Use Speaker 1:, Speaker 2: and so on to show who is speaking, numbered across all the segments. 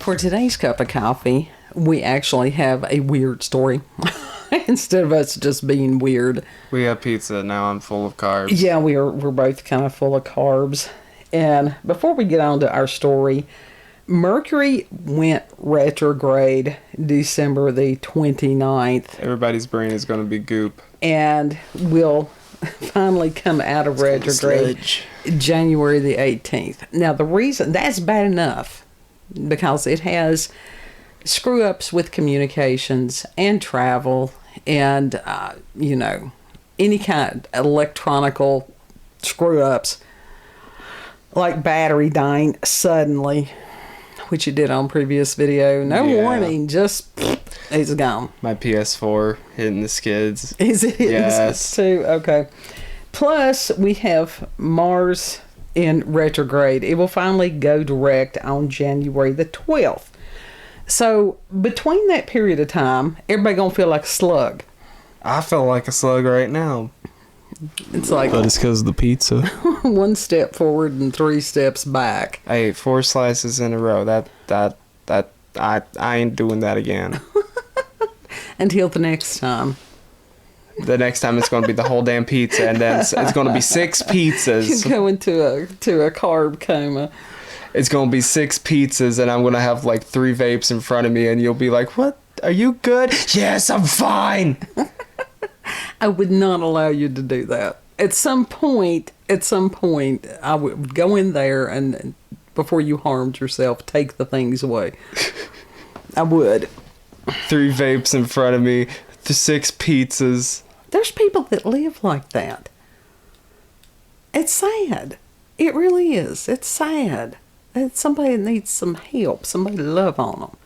Speaker 1: For today's cup of coffee, we actually have a weird story. Instead of us just being weird.
Speaker 2: We have pizza. Now I'm full of carbs.
Speaker 1: Yeah, we're both kind of full of carbs. And before we get on to our story, Mercury went retrograde December the 29th.
Speaker 2: Everybody's brain is going to be goop.
Speaker 1: And will finally come out of retrograde January the 18th. Now, the reason that's bad enough because it has screw-ups with communications and travel and, any kind of electronical screw-ups like battery dying suddenly, which you did on previous video. No warning, just it's gone.
Speaker 2: My PS4 hitting the skids.
Speaker 1: Is it hitting the skids too? Okay. Plus, we have Mars in retrograde. It will finally go direct on January the 12th. So, between that period of time, everybody gonna feel like a slug.
Speaker 2: I feel like a slug right now.
Speaker 1: It's like...
Speaker 3: But it's because of the pizza.
Speaker 1: 1 step forward and 3 steps back.
Speaker 2: I ate 4 slices in a row. I ain't doing that again.
Speaker 1: Until the next time.
Speaker 2: The next time it's going to be the whole damn pizza, and then it's going to be 6 pizzas.
Speaker 1: You go into a carb coma.
Speaker 2: It's going to be 6 pizzas, and I'm going to have like 3 vapes in front of me, and you'll be like, "What? Are you good?" "Yes, I'm fine."
Speaker 1: I would not allow you to do that. At some point, I would go in there and before you harmed yourself, take the things away. I would.
Speaker 2: 3 vapes in front of me, 6 pizzas.
Speaker 1: There's people that live like that. It's sad. It really is. It's sad. It's somebody that needs some help, somebody to love on them.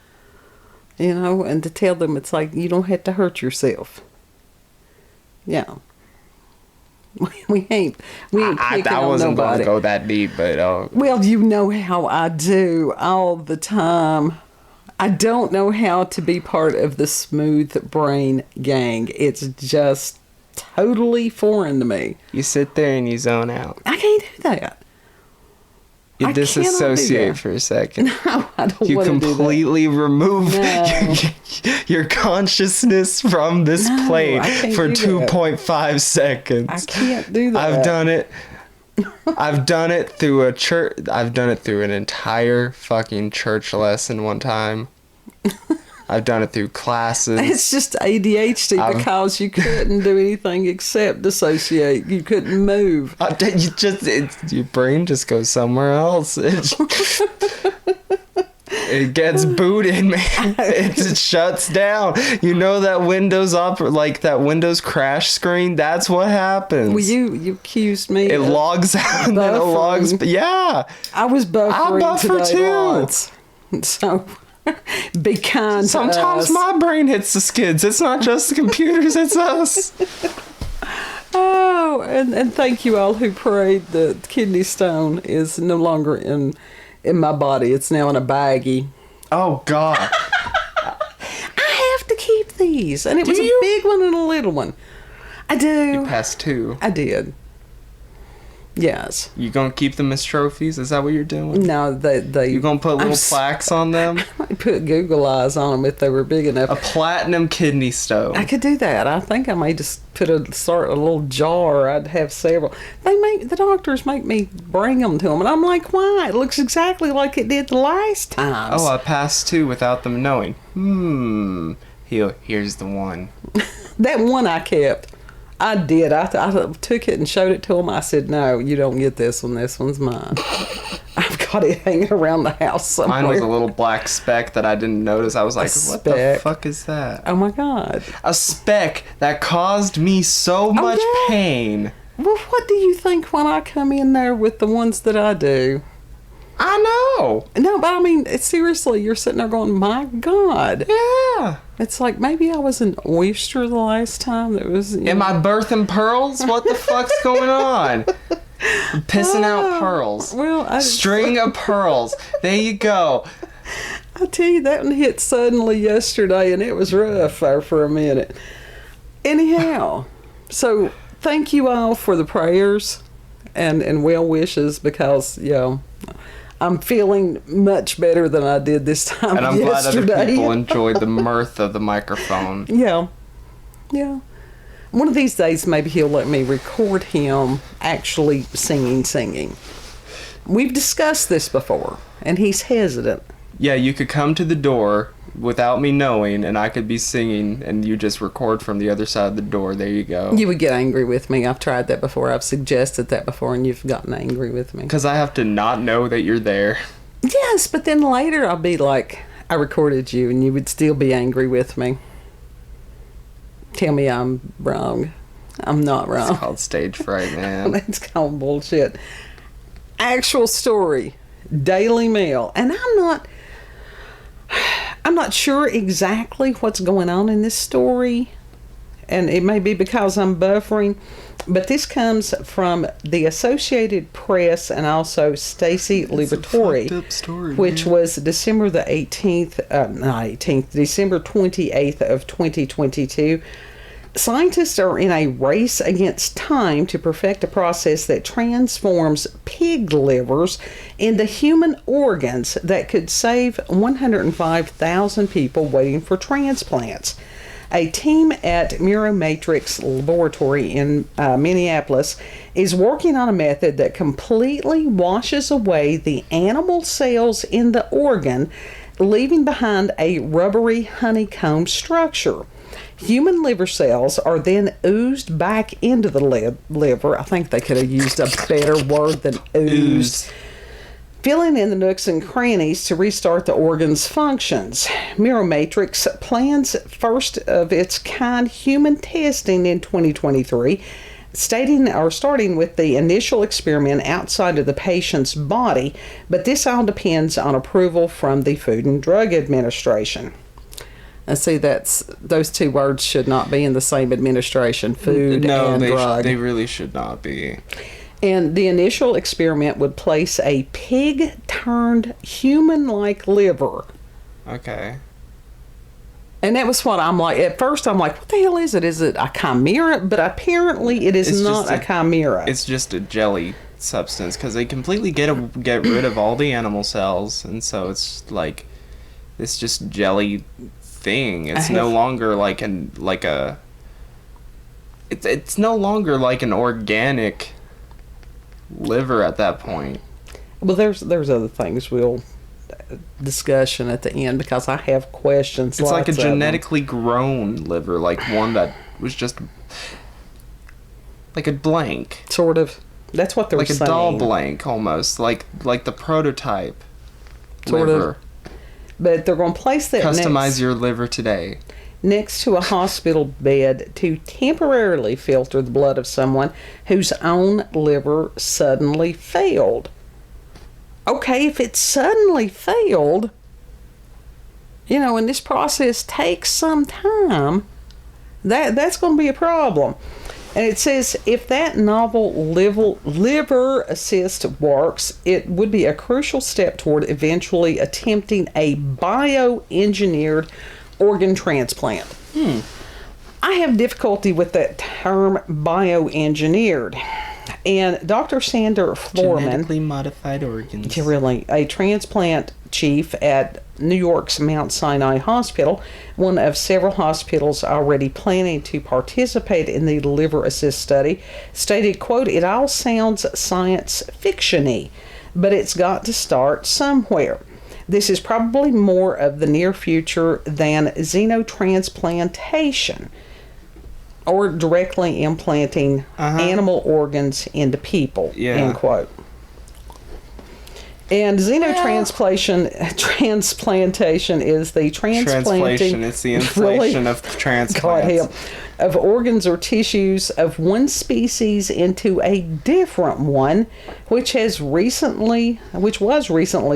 Speaker 1: And to tell them it's like, you don't have to hurt yourself. Yeah. We ain't picking
Speaker 2: I
Speaker 1: on
Speaker 2: wasn't
Speaker 1: nobody.
Speaker 2: going to go that deep, but...
Speaker 1: Well, you know how I do all the time. I don't know how to be part of the smooth brain gang. It's just totally foreign to me.
Speaker 2: You sit there and you zone out.
Speaker 1: I can't do that.
Speaker 2: You disassociate for a second.
Speaker 1: No, I don't
Speaker 2: You
Speaker 1: want to do that.
Speaker 2: completely remove your consciousness from this plane for 2.5 seconds.
Speaker 1: I can't do that.
Speaker 2: I've done it. I've done it through a church. I've done it through an entire fucking church lesson one time. I've done it through classes.
Speaker 1: It's just ADHD because you couldn't do anything except dissociate. You couldn't move.
Speaker 2: Your brain just goes somewhere else. It gets booted, man. It shuts down. You know that that Windows crash screen? That's what happens.
Speaker 1: Well, you accused me.
Speaker 2: It logs out and then it logs. Yeah.
Speaker 1: I was buffering
Speaker 2: I buffer
Speaker 1: today
Speaker 2: too.
Speaker 1: once. So be kind to
Speaker 2: Sometimes
Speaker 1: us.
Speaker 2: my brain hits the skids. It's not just the computers, it's us.
Speaker 1: Oh, and thank you all who prayed. The kidney stone is no longer in my body. It's now in a baggie.
Speaker 2: Oh, God.
Speaker 1: I have to keep these. And it was a big one and a little one. I do.
Speaker 2: You passed 2.
Speaker 1: I did. Yes.
Speaker 2: You gonna keep them as trophies? Is that what you're doing?
Speaker 1: No, they
Speaker 2: You gonna put little plaques on them?
Speaker 1: I might put Google eyes on them if they were big enough.
Speaker 2: A platinum kidney stone.
Speaker 1: I could do that. I think I may just start a little jar. I'd have several. The doctors make me bring them to them, and I'm like, why? It looks exactly like it did the last time.
Speaker 2: Oh, I passed 2 without them knowing. Here's the one.
Speaker 1: That one I kept. I did. I took it and showed it to him. I said, no, you don't get this one. This one's mine. I've got it hanging around the house somewhere.
Speaker 2: Mine was a little black speck that I didn't notice. I was like, what the fuck is that?
Speaker 1: Oh, my God.
Speaker 2: A speck that caused me so much pain.
Speaker 1: Well, what do you think when I come in there with the ones that I do?
Speaker 2: I know.
Speaker 1: No, but I mean, seriously, you're sitting there going, my God.
Speaker 2: Yeah.
Speaker 1: It's like maybe I was an oyster the last time. That was.
Speaker 2: Am I birthing pearls? What the fuck's going on? I'm pissing out pearls.
Speaker 1: Well,
Speaker 2: String of pearls. There you go.
Speaker 1: I tell you, that one hit suddenly yesterday, and it was rough there for a minute. Anyhow, so thank you all for the prayers and well wishes because, I'm feeling much better than I did this time
Speaker 2: And I'm
Speaker 1: yesterday.
Speaker 2: glad other people enjoyed the mirth of the microphone.
Speaker 1: Yeah. Yeah. One of these days, maybe he'll let me record him actually singing. We've discussed this before, and he's hesitant.
Speaker 2: Yeah, you could come to the door without me knowing, and I could be singing, and you just record from the other side of the door. There you go.
Speaker 1: You would get angry with me. I've tried that before. I've suggested that before, and you've gotten angry with me.
Speaker 2: Because I have to not know that you're there.
Speaker 1: Yes, but then later I'll be like, I recorded you, and you would still be angry with me. Tell me I'm wrong. I'm not wrong.
Speaker 2: It's called stage fright, man.
Speaker 1: That's called bullshit. Actual story. Daily Mail. And I'm not sure exactly what's going on in this story. And it may be because I'm buffering. But this comes from the Associated Press and also Stacy Liberatore, which was December the 18th, December 28th of 2022. Scientists are in a race against time to perfect a process that transforms pig livers into human organs that could save 105,000 people waiting for transplants. A team at Miromatrix Laboratory in Minneapolis is working on a method that completely washes away the animal cells in the organ, leaving behind a rubbery honeycomb structure. Human liver cells are then oozed back into the liver. I think they could have used a better word than ooze. Filling in the nooks and crannies to restart the organ's functions. Miromatrix plans first of its kind human testing in 2023, starting with the initial experiment outside of the patient's body, but this all depends on approval from the Food and Drug Administration. I see those two words should not be in the same administration, food and drug.
Speaker 2: They really should not be.
Speaker 1: And the initial experiment would place a pig-turned-human-like liver.
Speaker 2: Okay.
Speaker 1: And that was what I'm like. At first, I'm like, what the hell is it? Is it a chimera? But apparently, it is not a chimera.
Speaker 2: It's just a jelly substance because they completely get rid of all the animal cells. And so it's like this just jelly thing. It's no longer it's no longer like an organic liver at that point.
Speaker 1: Well, there's other things we'll discussion at the end because I have questions.
Speaker 2: It's like a genetically grown liver, like one that was just like a blank.
Speaker 1: Sort of. That's what they're saying.
Speaker 2: Like a doll blank almost, like the prototype
Speaker 1: sort
Speaker 2: liver.
Speaker 1: Of. But they're going to place that
Speaker 2: customize your liver today.
Speaker 1: Next to a hospital bed to temporarily filter the blood of someone whose own liver suddenly failed. Okay, if it suddenly failed, and this process takes some time, that's going to be a problem. And it says if that novel liver assist works, it would be a crucial step toward eventually attempting a bioengineered organ transplant. I have difficulty with that term bioengineered. And Dr. Sander Foreman,
Speaker 2: genetically modified organs.
Speaker 1: Really, a transplant chief at New York's Mount Sinai Hospital, one of several hospitals already planning to participate in the liver assist study, stated, quote, "It all sounds science fiction-y, but it's got to start somewhere. This is probably more of the near future than xenotransplantation or directly implanting animal organs into people," end quote. And transplantation is the transplanting.
Speaker 2: It's the inflation of transplants.
Speaker 1: Of organs or tissues of one species into a different one, which was recently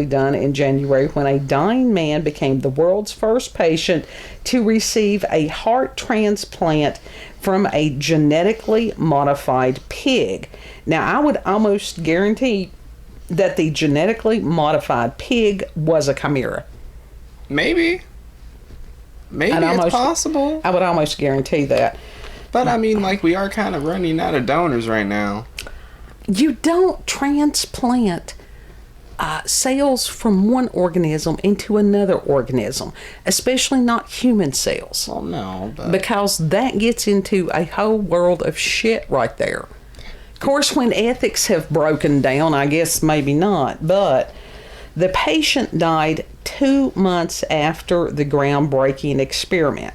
Speaker 1: done in January when a dying man became the world's first patient to receive a heart transplant from a genetically modified pig. Now, I would almost guarantee that the genetically modified pig was a chimera.
Speaker 2: Maybe it's possible.
Speaker 1: I would almost guarantee that.
Speaker 2: But I mean, we are kind of running out of donors right now.
Speaker 1: You don't transplant cells from one organism into another organism, especially not human cells.
Speaker 2: Well, no, but...
Speaker 1: because that gets into a whole world of shit right there. Of course, when ethics have broken down, I guess maybe not, but the patient died 2 months after the groundbreaking experiment.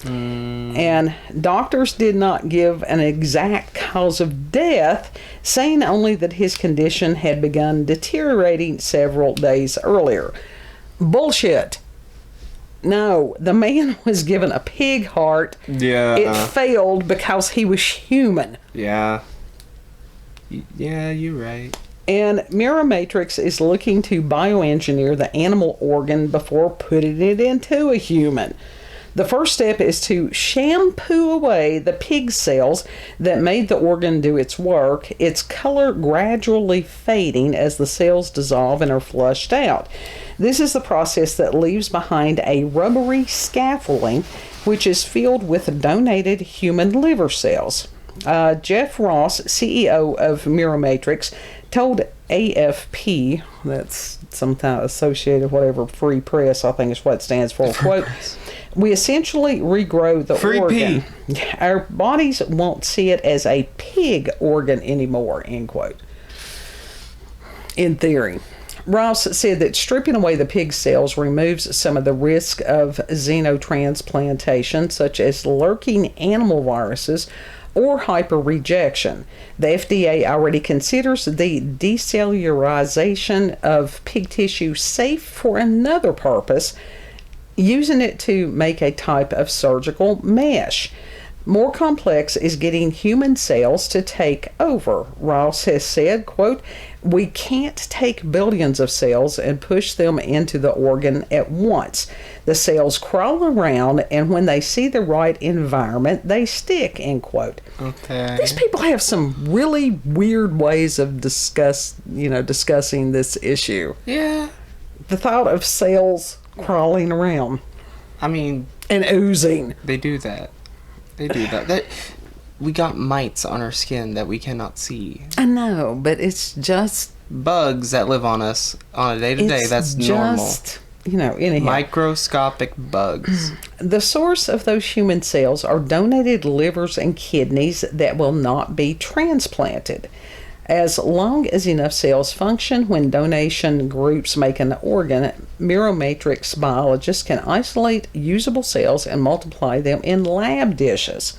Speaker 1: And doctors did not give an exact cause of death, saying only that his condition had begun deteriorating several days earlier. Bullshit. No, the man was given a pig heart.
Speaker 2: Yeah.
Speaker 1: It failed because he was human.
Speaker 2: Yeah. Yeah, you're right.
Speaker 1: And Miramatrix is looking to bioengineer the animal organ before putting it into a human. The first step is to shampoo away the pig cells that made the organ do its work, its color gradually fading as the cells dissolve and are flushed out. This is the process that leaves behind a rubbery scaffolding, which is filled with donated human liver cells. Jeff Ross, CEO of Miramatrix, told AFP, that's sometime associated whatever free press I think is what it stands for, quote, "We essentially regrow the
Speaker 2: free
Speaker 1: organ.
Speaker 2: P.
Speaker 1: Our bodies won't see it as a pig organ anymore," end quote. In theory. Ross said that stripping away the pig cells removes some of the risk of xenotransplantation, such as lurking animal viruses or hyperrejection. The FDA already considers the decellularization of pig tissue safe for another purpose, using it to make a type of surgical mesh. More complex is getting human cells to take over. Ross has said, quote, "We can't take billions of cells and push them into the organ at once. The cells crawl around, and when they see the right environment, they stick," end quote.
Speaker 2: Okay.
Speaker 1: These people have some really weird ways of discussing this issue.
Speaker 2: Yeah.
Speaker 1: The thought of cells crawling around.
Speaker 2: I mean...
Speaker 1: and oozing.
Speaker 2: They do that. They do that. We got mites on our skin that we cannot see.
Speaker 1: I know, but it's just...
Speaker 2: bugs that live on us on a day-to-day. That's normal.
Speaker 1: Anyhow.
Speaker 2: Microscopic bugs.
Speaker 1: The source of those human cells are donated livers and kidneys that will not be transplanted. As long as enough cells function when donation groups make an organ, Miramatrix biologists can isolate usable cells and multiply them in lab dishes.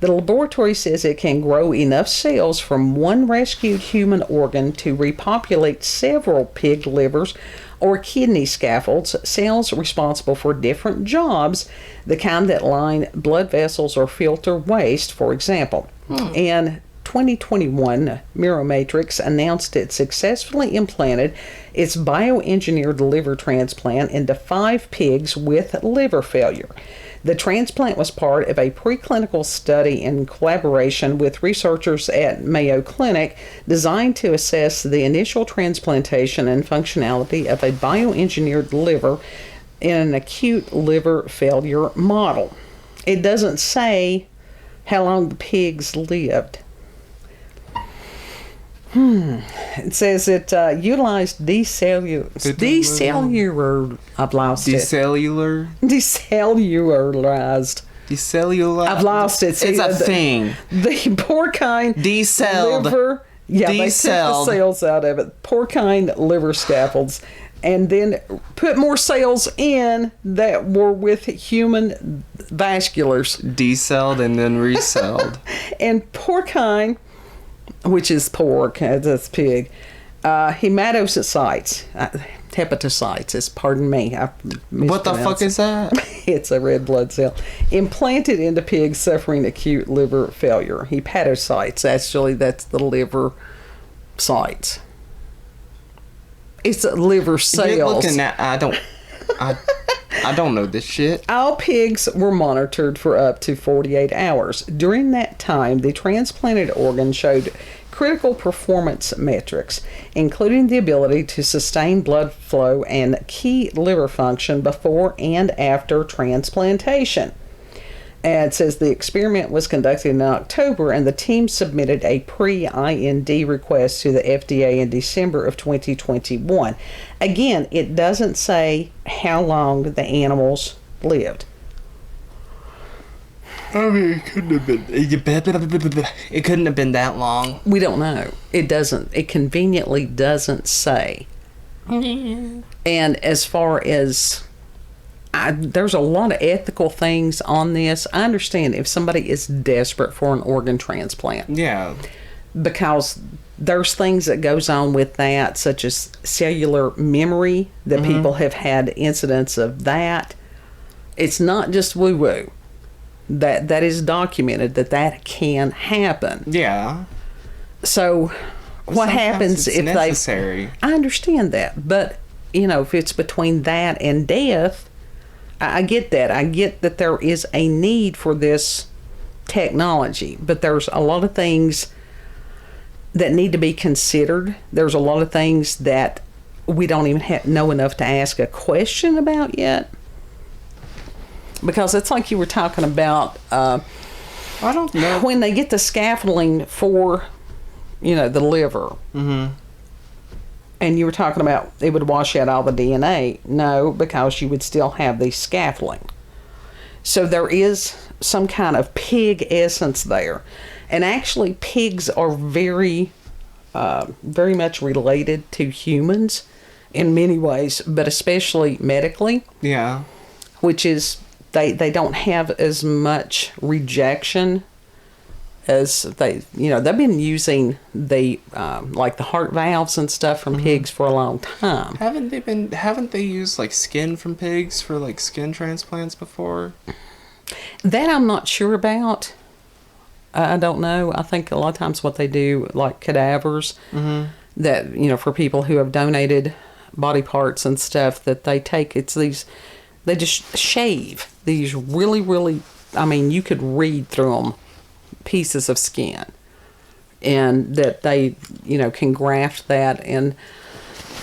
Speaker 1: The laboratory says it can grow enough cells from one rescued human organ to repopulate several pig livers or kidney scaffolds, cells responsible for different jobs, the kind that line blood vessels or filter waste, for example. In 2021, Miramatrix announced it successfully implanted its bioengineered liver transplant into 5 pigs with liver failure. The transplant was part of a preclinical study in collaboration with researchers at Mayo Clinic designed to assess the initial transplantation and functionality of a bioengineered liver in an acute liver failure model. It doesn't say how long the pigs lived. It says it utilized decellular. I've lost it. Decellularized.
Speaker 2: Decellularized.
Speaker 1: I've lost it.
Speaker 2: See, it's a thing.
Speaker 1: The porcine liver. Yeah, they took the cells out of it. Porcine liver scaffolds, and then put more cells in that were with human vasculars.
Speaker 2: Decelled and then recelled.
Speaker 1: And porcine, which is pork, that's pig, hematocytes, pardon me.
Speaker 2: What the fuck is that?
Speaker 1: It's a red blood cell. Implanted into pigs suffering acute liver failure. Hepatocytes, actually, that's the liver sites. It's liver cells.
Speaker 2: You're looking at, I don't know this shit.
Speaker 1: All pigs were monitored for up to 48 hours. During that time, the transplanted organ showed critical performance metrics, including the ability to sustain blood flow and key liver function before and after transplantation. And it says the experiment was conducted in October, and the team submitted a pre-IND request to the FDA in December of 2021. Again, it doesn't say how long the animals lived.
Speaker 2: I mean, it couldn't have been that long.
Speaker 1: We don't know. It doesn't. It conveniently doesn't say. And as far as there's a lot of ethical things on this. I understand if somebody is desperate for an organ transplant.
Speaker 2: Yeah.
Speaker 1: Because there's things that goes on with that, such as cellular memory, that people have had incidents of that. It's not just woo-woo. That is documented that can happen.
Speaker 2: Yeah.
Speaker 1: So what happens if
Speaker 2: necessary.
Speaker 1: I understand that, but if it's between that and death, I get that. I get that there is a need for this technology, but there's a lot of things that need to be considered. There's a lot of things that we don't even know enough to ask a question about yet. Because it's like you were talking about,
Speaker 2: I don't know.
Speaker 1: When they get the scaffolding for, the liver. Mm-hmm. And you were talking about it would wash out all the DNA. No, because you would still have the scaffolding. So there is some kind of pig essence there. And actually, pigs are very, very much related to humans in many ways, but especially medically.
Speaker 2: Yeah.
Speaker 1: Which is, they don't have as much rejection as they've been using the like the heart valves and stuff from pigs for a long time.
Speaker 2: Haven't they used like skin from pigs for like skin transplants before?
Speaker 1: That I'm not sure about. I don't know. I think a lot of times what they do, like cadavers, that for people who have donated body parts and stuff, that they take they just shave these really, really, you could read through them, pieces of skin, and that they can graft that, and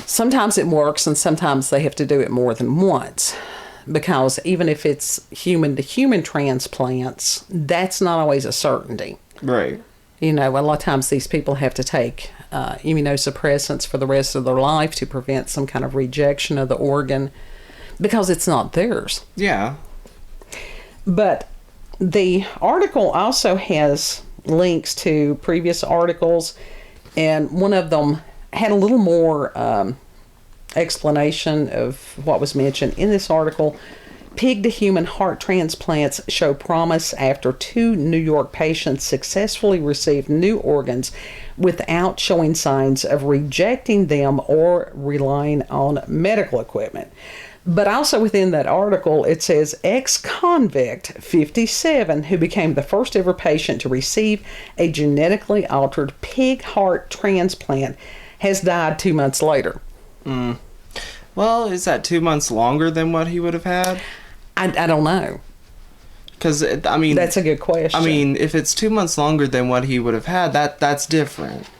Speaker 1: sometimes it works and sometimes they have to do it more than once, because even if it's human to human transplants, that's not always a certainty,
Speaker 2: right?
Speaker 1: A lot of times these people have to take immunosuppressants for the rest of their life to prevent some kind of rejection of the organ, because it's not theirs.
Speaker 2: Yeah.
Speaker 1: But the article also has links to previous articles, and one of them had a little more explanation of what was mentioned in this article. Pig-to-human heart transplants show promise after 2 New York patients successfully received new organs without showing signs of rejecting them or relying on medical equipment. But also within that article, it says ex-convict 57, who became the first ever patient to receive a genetically altered pig heart transplant, has died 2 months later.
Speaker 2: Well, is that 2 months longer than what he would have had?
Speaker 1: I don't know.
Speaker 2: Because, that's
Speaker 1: a good question.
Speaker 2: If it's 2 months longer than what he would have had, that's different.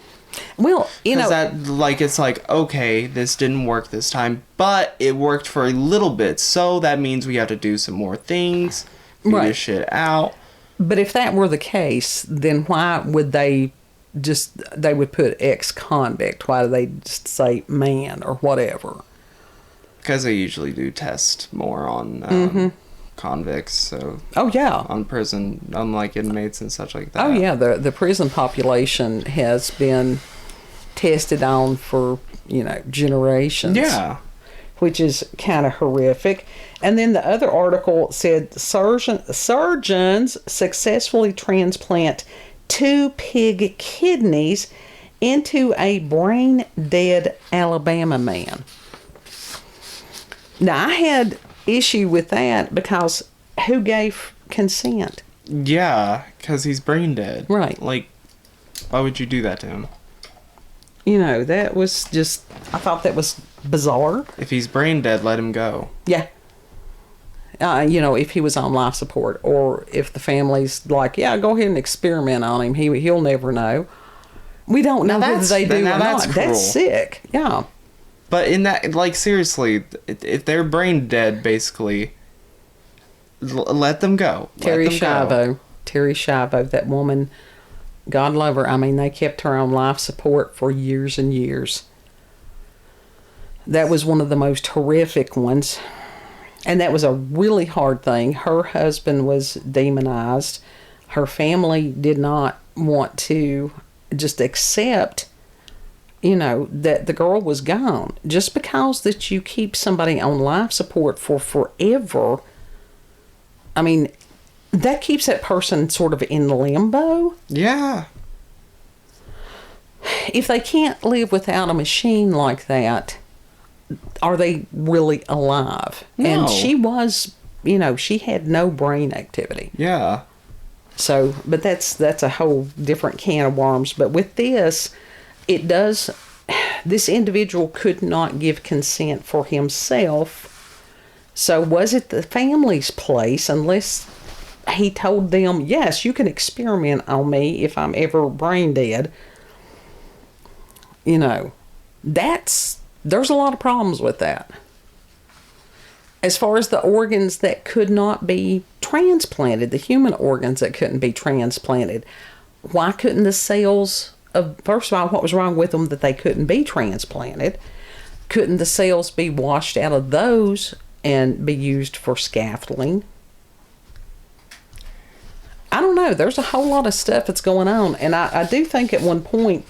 Speaker 1: Well,
Speaker 2: it's like, okay, this didn't work this time, but it worked for a little bit, so that means we have to do some more things, figure this shit out.
Speaker 1: But if that were the case, then why would they would put ex-convict? Why do they just say man or whatever?
Speaker 2: Because they usually do test more on convicts, so...
Speaker 1: Oh, yeah.
Speaker 2: On prison, unlike inmates and such like that.
Speaker 1: Oh, yeah, the prison population has been tested on for, generations.
Speaker 2: Yeah.
Speaker 1: Which is kind of horrific. And then the other article said surgeons successfully transplant 2 pig kidneys into a brain-dead Alabama man. Now, I had issue with that because who gave consent?
Speaker 2: Yeah, because he's brain dead.
Speaker 1: Right.
Speaker 2: Like, why would you do that to him?
Speaker 1: That was just, I thought that was bizarre.
Speaker 2: If he's brain dead, let him go.
Speaker 1: Yeah. If he was on life support, or if the family's like, yeah, go ahead and experiment on him. He'll never know. We don't know whether they do or not.
Speaker 2: Cruel.
Speaker 1: That's sick. Yeah.
Speaker 2: But in that, seriously, if they're brain dead, basically, let them go.
Speaker 1: Terry Schiavo, that woman, God love her. I mean, they kept her on life support for years and years. That was one of the most horrific ones. And that was a really hard thing. Her husband was demonized. Her family did not want to just accept, that the girl was gone. Just because that you keep somebody on life support for forever, I mean, that keeps that person sort of in limbo.
Speaker 2: Yeah.
Speaker 1: If they can't live without a machine like that, are they really alive?
Speaker 2: No.
Speaker 1: And she was, she had no brain activity.
Speaker 2: Yeah.
Speaker 1: So, but that's a whole different can of worms. But with this, this individual could not give consent for himself. So was it the family's place unless he told them, yes, you can experiment on me if I'm ever brain dead? There's a lot of problems with that. As far as the organs that could not be transplanted, the human organs that couldn't be transplanted, why couldn't the cells first of all, what was wrong with them that they couldn't be transplanted? Couldn't the cells be washed out of those and be used for scaffolding? I don't know. There's a whole lot of stuff that's going on. And I do think at one point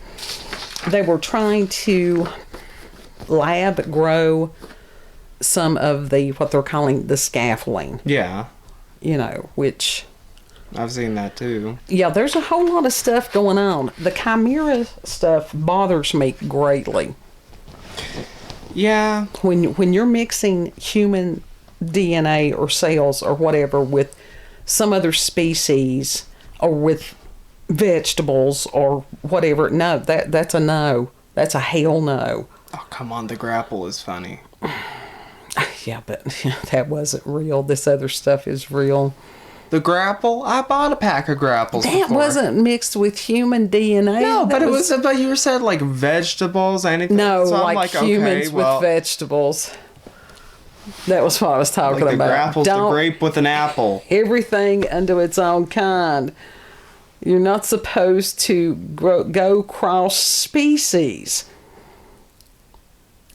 Speaker 1: they were trying to lab grow some of what they're calling the scaffolding.
Speaker 2: Yeah.
Speaker 1: Which...
Speaker 2: I've seen that too.
Speaker 1: Yeah, there's a whole lot of stuff going on. The chimera stuff bothers me greatly.
Speaker 2: Yeah.
Speaker 1: When you're mixing human DNA or cells or whatever with some other species or with vegetables or whatever, no, that's a no. That's a hell no.
Speaker 2: Oh, come on, the grapple is funny.
Speaker 1: Yeah, but that wasn't real. This other stuff is real.
Speaker 2: The grapple? I bought a pack of grapples
Speaker 1: That
Speaker 2: before.
Speaker 1: wasn't mixed with human DNA.
Speaker 2: No, but but you said like vegetables, anything.
Speaker 1: No,
Speaker 2: so
Speaker 1: like humans with vegetables. That was what I was talking
Speaker 2: like the
Speaker 1: about.
Speaker 2: grapple's the grape with an apple.
Speaker 1: Everything unto its own kind. You're not supposed to go cross species.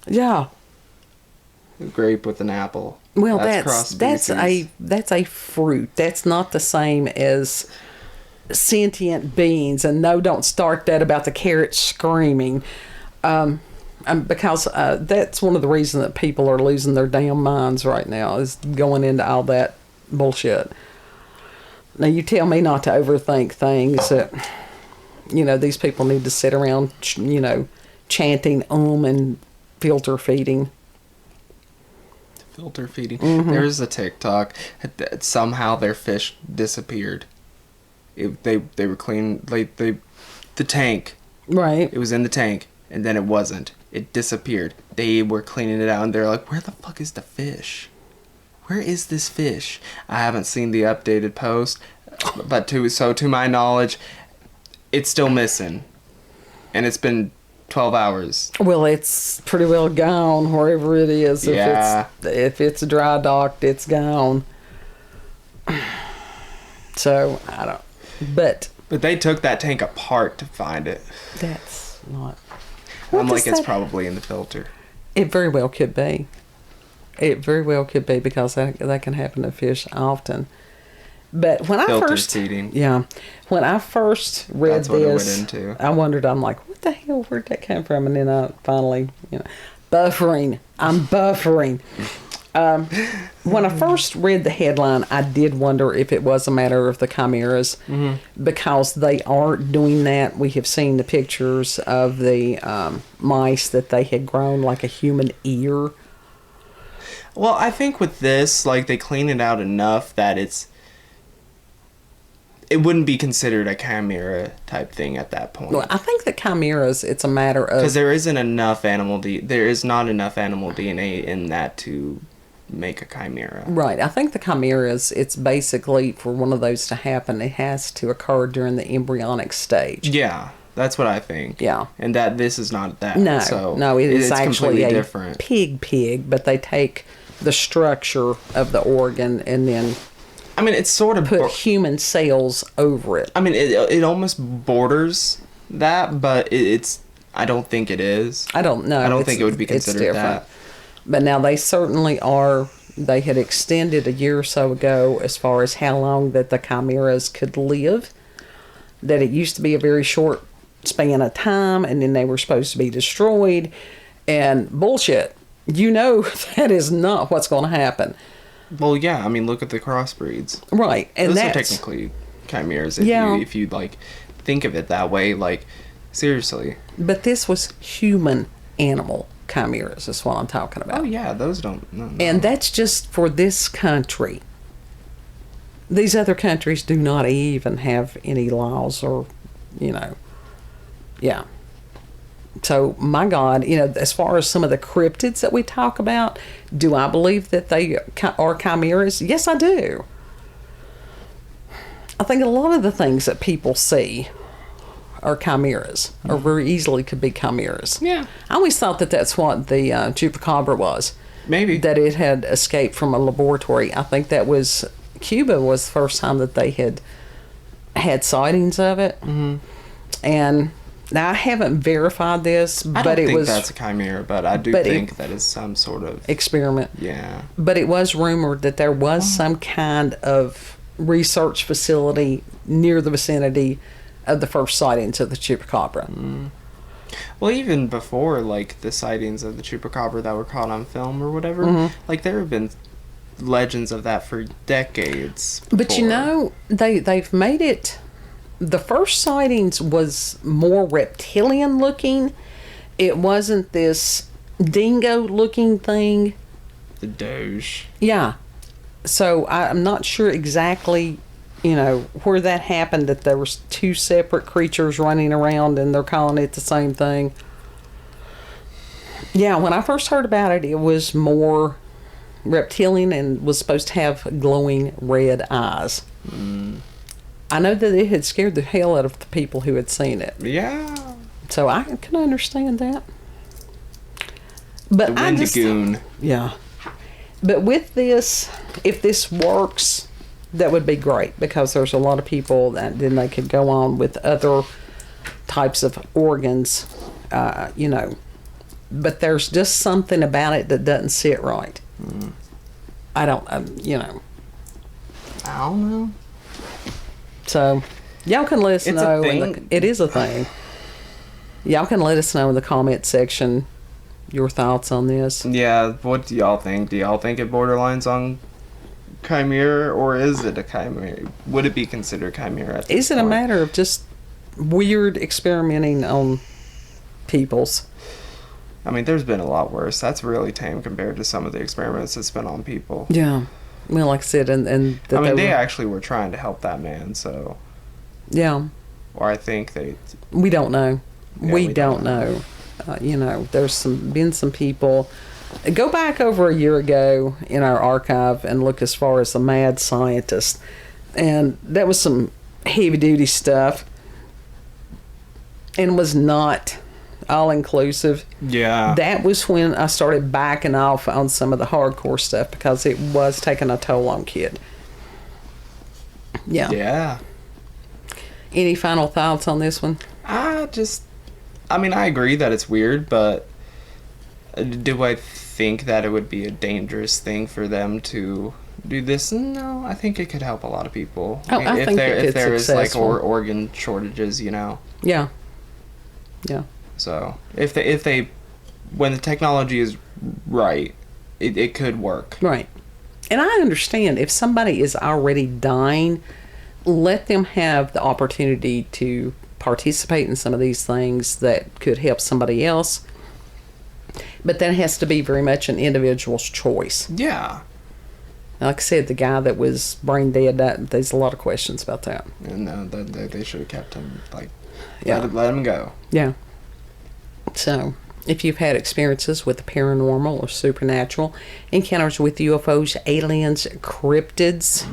Speaker 1: Yeah.
Speaker 2: The grape with an apple.
Speaker 1: Well, that's a fruit. That's not the same as sentient beings. And no, don't start that about the carrot screaming, because that's one of the reasons that people are losing their damn minds right now, is going into all that bullshit. Now, you tell me not to overthink things that these people need to sit around chanting and filter feeding.
Speaker 2: Filter feeding.
Speaker 1: Mm-hmm.
Speaker 2: There's a TikTok. Somehow their fish disappeared. They were clean. The tank.
Speaker 1: Right.
Speaker 2: It was in the tank, and then it wasn't. It disappeared. They were cleaning it out, and they're like, "Where the fuck is the fish? Where is this fish?" I haven't seen the updated post, but to my knowledge, it's still missing, and it's been 12 hours.
Speaker 1: Well, it's pretty well gone wherever it is. If it's dry docked, it's gone. So, I don't... But
Speaker 2: they took that tank apart to find it.
Speaker 1: That's not...
Speaker 2: I'm like, it's probably in the filter.
Speaker 1: It very well could be. It very well could be, because that can happen to fish often. But when
Speaker 2: feeding.
Speaker 1: When I first read
Speaker 2: That's what
Speaker 1: this,
Speaker 2: it went into.
Speaker 1: I wondered, I'm like, what the hell, where'd that come from? And then I finally, buffering. I'm buffering. When I first read the headline, I did wonder if it was a matter of the chimeras, because they are doing that. We have seen the pictures of the mice that they had grown like a human ear.
Speaker 2: Well, I think with this, like, they clean it out enough that it wouldn't be considered a chimera type thing at that point.
Speaker 1: Well, I think the chimeras, it's a matter of...
Speaker 2: Because there isn't enough there is not enough animal DNA in that to make a chimera.
Speaker 1: Right. I think the chimeras, it's basically, for one of those to happen, it has to occur during the embryonic stage.
Speaker 2: Yeah, that's what I think.
Speaker 1: Yeah.
Speaker 2: And that this is not that.
Speaker 1: No, it is actually a
Speaker 2: different
Speaker 1: pig, but they take the structure of the organ and then
Speaker 2: I mean, it's sort of
Speaker 1: put human cells over it.
Speaker 2: I mean, it almost borders that, but it's. I don't think it is.
Speaker 1: I don't know.
Speaker 2: I don't think it would be considered that.
Speaker 1: But now they certainly are. They had extended a year or so ago as far as how long that the chimeras could live. That it used to be a very short span of time, and then they were supposed to be destroyed. And bullshit. That is not what's going to happen.
Speaker 2: Well, yeah. I mean, look at the crossbreeds.
Speaker 1: Right, and
Speaker 2: those are technically chimeras. If you like think of it that way, like seriously.
Speaker 1: But this was human animal chimeras. Is what I'm talking about.
Speaker 2: Oh yeah, those don't. No.
Speaker 1: And that's just for this country. These other countries do not even have any laws or, yeah. So, my God, as far as some of the cryptids that we talk about, do I believe that they are chimeras? Yes, I do. I think a lot of the things that people see are chimeras, or very easily could be chimeras.
Speaker 2: Yeah.
Speaker 1: I always thought that that's what the chupacabra was.
Speaker 2: Maybe.
Speaker 1: That it had escaped from a laboratory. I think that was, Cuba was the first time that they had sightings of it. Mm-hmm. And now I haven't verified this, but
Speaker 2: I don't think that's a chimera, but I do think that is some sort of
Speaker 1: experiment.
Speaker 2: Yeah.
Speaker 1: But it was rumored that there was some kind of research facility near the vicinity of the first sightings of the chupacabra.
Speaker 2: Mm. Well, even before, like, the sightings of the chupacabra that were caught on film or whatever, like, there have been legends of that for decades.
Speaker 1: But they've made it. The first sightings was more reptilian looking. It wasn't this dingo looking thing.
Speaker 2: The Doge.
Speaker 1: Yeah. So I'm not sure exactly, where that happened, that there was two separate creatures running around and they're calling it the same thing. Yeah, when I first heard about it, it was more reptilian and was supposed to have glowing red eyes. Mm. I know that it had scared the hell out of the people who had seen it.
Speaker 2: Yeah.
Speaker 1: So I can understand that. But
Speaker 2: the Wendigoon.
Speaker 1: Yeah. But with this, if this works, that would be great, because there's a lot of people that then they could go on with other types of organs, But there's just something about it that doesn't sit right. Mm. I don't know. So, y'all can let us know. It is a thing. Y'all can let us know in the comment section your thoughts on this.
Speaker 2: Yeah, what do y'all think? Do y'all think it borderlines on chimera, or is it a chimera? Would it be considered chimera at this
Speaker 1: Is it
Speaker 2: point?
Speaker 1: a matter of just weird experimenting on people's?
Speaker 2: I mean, there's been a lot worse. That's really tame compared to some of the experiments that's been on people.
Speaker 1: Yeah. Well, like I said, and
Speaker 2: they actually were trying to help that man, so.
Speaker 1: Yeah.
Speaker 2: Or I think they.
Speaker 1: We don't know.
Speaker 2: Yeah,
Speaker 1: we don't know. There's been some people. Go back over a year ago in our archive and look as far as the mad scientist, and that was some heavy duty stuff, and was not all inclusive.
Speaker 2: Yeah.
Speaker 1: That was when I started backing off on some of the hardcore stuff, because it was taking a toll on kid. Yeah.
Speaker 2: Yeah.
Speaker 1: Any final thoughts on this one?
Speaker 2: I agree that it's weird, but do I think that it would be a dangerous thing for them to do this? No, I think it could help a lot of people.
Speaker 1: I think
Speaker 2: if there is like
Speaker 1: organ
Speaker 2: shortages,
Speaker 1: Yeah. Yeah.
Speaker 2: So if they when the technology is right, it could work.
Speaker 1: Right. And I understand if somebody is already dying, let them have the opportunity to participate in some of these things that could help somebody else. But that has to be very much an individual's choice.
Speaker 2: Yeah.
Speaker 1: Like I said, the guy that was brain dead, there's a lot of questions about that.
Speaker 2: No, they should have kept him,
Speaker 1: Yeah.
Speaker 2: let him go.
Speaker 1: Yeah. So, if you've had experiences with the paranormal or supernatural, encounters with UFOs, aliens, cryptids,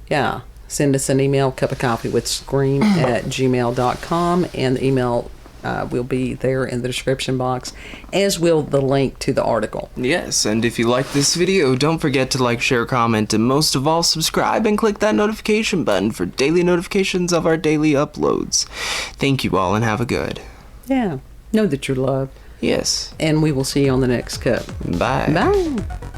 Speaker 1: yeah, send us an email, cupofcoffeewithscream at gmail.com, and the email will be there in the description box, as will the link to the article.
Speaker 2: Yes, and if you like this video, don't forget to like, share, comment, and most of all, subscribe and click that notification button for daily notifications of our daily uploads. Thank you all and have a good.
Speaker 1: Yeah. Know that you're loved.
Speaker 2: Yes.
Speaker 1: And we will see you on the next cup.
Speaker 2: Bye.
Speaker 1: Bye.